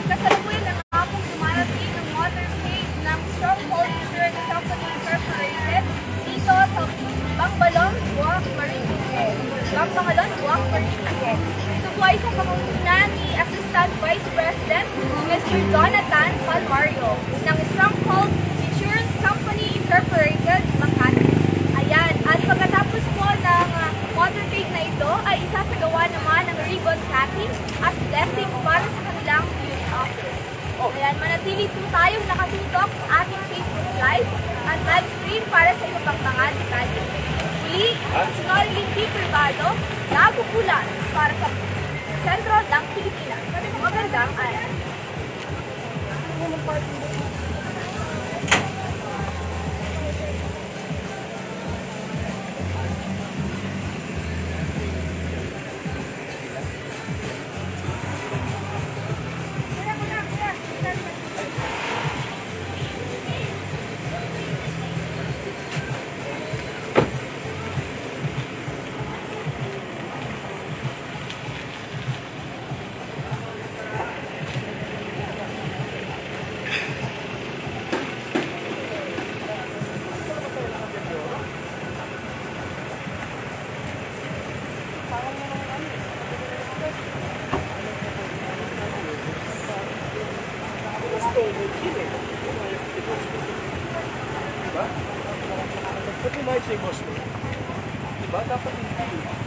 Kasalukuyan na nga pong dumarating ng motorcade ng Stronghold Insurance Company Incorporated dito sa Bangbalong, Buwak, Marinduque. Bangbalong, Buwak, Marinduque. Ito po ay sa pangunguna ni Assistant Vice President Mr. Jonathan Palmario ng Stronghold Insurance Company Incorporated, Makati. Ayan, at pagkatapos po ng motorcade na ito ay isasagawa naman ng ribbon cutting at blessing para sa kanilang unit office. Ayan, manatili po tayong nakatutok sa ating Facebook Live at live stream para sa iba pang mga detalye. Muli, Snorling P. Privado, nagukulan para sa sentro ng Pilipinas. Magandang araw. Ba't yung live say boss mo? Diba? Dapat hindi.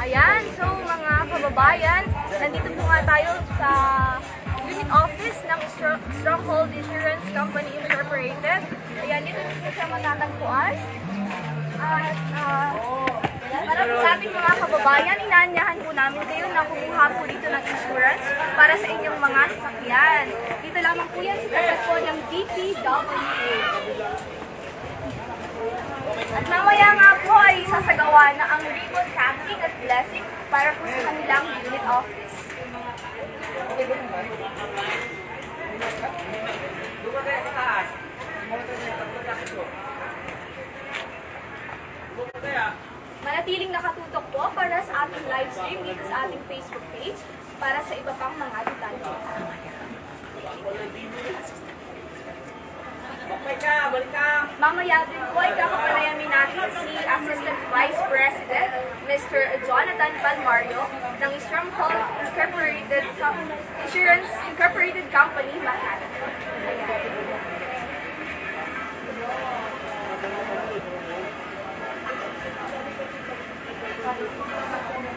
Ayan, so mga kababayan, nandito po nga tayo sa unit office ng Stronghold Insurance Company Incorporated. Ayan, dito po siya matatagpuan. At para po sa ating mga kababayan, inaanyahan po namin kayo na kumuha po dito ng insurance para sa inyong mga sasakyan. Dito lamang po yan sa tapat po ng DPWA. At mamaya nga po ay sasagawa na ang ribbon cutting at blessing para po sa kanilang unit office. Manatiling nakatutok po para sa ating live stream dito sa ating Facebook page para sa iba pang mga detalye. Mamaya din po ay kakapanayamin natin si Assistant Vice President Mr. Jonathan Palmario ng Stronghold Insurance Incorporated Company, Makati. Ayan.